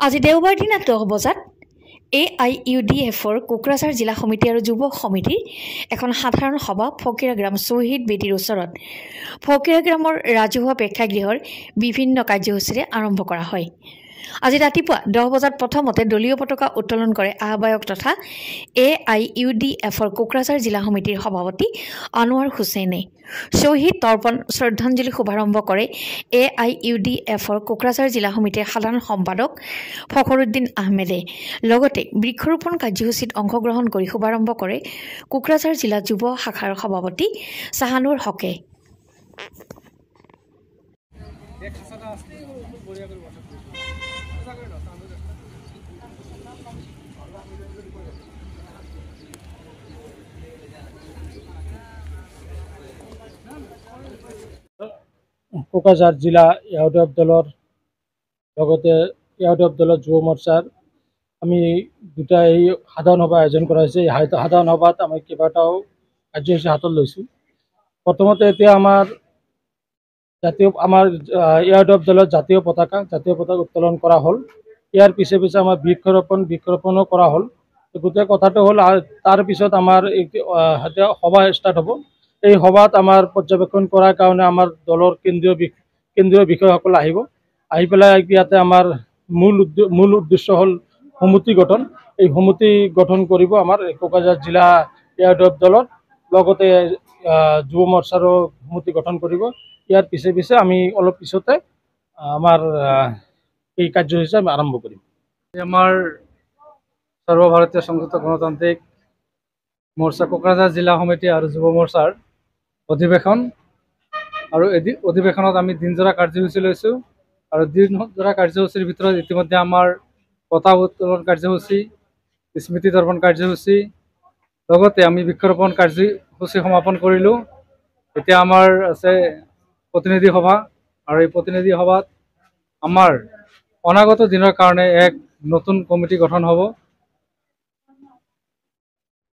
আজি দেওবাৰ দিনা 10 বজাত AIUDFৰ কোকৰাঝাৰ জিলা সমিতি আৰু যুৱ সমিতিৰ এখন সাধাৰণ সভা ফকিৰাগ্ৰাম শ্বহীদ বেদীৰ ওচৰত ফকিৰাগ্ৰামৰ ৰাজহুৱা প্ৰেক্ষাগৃহৰ বিভিন্ন কাৰ্যসূচীৰে আৰম্ভ কৰা হয়। আজি ৰাতিপুৱা 10 বজাত প্ৰথমতে দলীয় পতাকা উত্তোলন কৰে আহ্বায়ক তথা AIUDFৰ কোকৰাঝাৰ জিলা সমিতিৰ সভাপতি আনোৱাৰ হুছেইনে। শ্বহীদ তৰ্পণ শ্ৰদ্ধাঞ্জলি শুভাৰম্ভ কৰে AIUDFৰ কোকৰাঝাৰ জিলা সমিতিৰ সাধাৰণ সম্পাদক ফখৰুদ্দিন আহমেদে। লগতে বৃক্ষৰোপণ কাৰ্যসূচীত অংশগ্ৰহণ কৰি শুভাৰম্ভ কৰে কোকৰাঝাৰ জিলা যুৱ শাখাৰ সভাপতি চাহানুৰ হকে। কোকৰাঝাৰ জিলা ইউডিএফ দলৰ লগতে ইউডিএফ দলৰ যুৱ মৰ্চাৰ আমি দুটা এই সাধাৰণ সভা আয়োজন কৰা হৈছে। এই সাধাৰণ সভাত আমি কেইবাটাও কাৰ্যসূচী হাতত লৈছোঁ। প্ৰথমতে এতিয়া আমাৰ ইউডিএফ দলৰ জাতীয় পতাকা উত্তোলন কৰা হ'ল। ইয়াৰ পিছে পিছে আমাৰ বৃক্ষৰোপণো কৰা হ'ল। গোটেই কথাটো হ'ল তাৰ পিছত আমাৰ সভা ষ্টাৰ্ট হ'ব। এই সভাত আমাৰ পৰ্যবেক্ষণ কৰাৰ কাৰণে আমাৰ দলৰ কেন্দ্ৰীয় বিষয়াসকল আহিব। আহি পেলাই ইয়াতে আমাৰ মূল উদ্দেশ্য হ'ল সমিতি গঠন। এই সমিতি গঠন কৰিব আমাৰ কোকৰাঝাৰ জিলা ইউডিএফ দলত, লগতে যুৱ মৰ্চাৰো সমিতি গঠন কৰিব। ইয়াৰ পিছে পিছে আমি অলপ পিছতে আমাৰ এই কাৰ্যসূচী আমি আৰম্ভ কৰিম। আমাৰ সৰ্বভাৰতীয় সংযুক্ত গণতান্ত্ৰিক মৰ্চা কোকৰাঝাৰ জিলা সমিতি আৰু যুৱ মৰ্চাৰ অধিৱেশন, আৰু অধিৱেশনত আমি দিনজোৰা কাৰ্যসূচী লৈছোঁ। আৰু দিনজোৰা কাৰ্যসূচীৰ ভিতৰত ইতিমধ্যে আমাৰ পতাকা উত্তোলন কাৰ্যসূচী, স্মৃতি তৰ্পণ কাৰ্যসূচী, লগতে আমি বৃক্ষৰোপণ কাৰ্যসূচী সমাপন কৰিলোঁ। এতিয়া আমাৰ আছে প্ৰতিনিধি সভা, আৰু এই প্ৰতিনিধি সভাত আমাৰ অনাগত দিনৰ কাৰণে এক নতুন কমিটি গঠন হ'ব।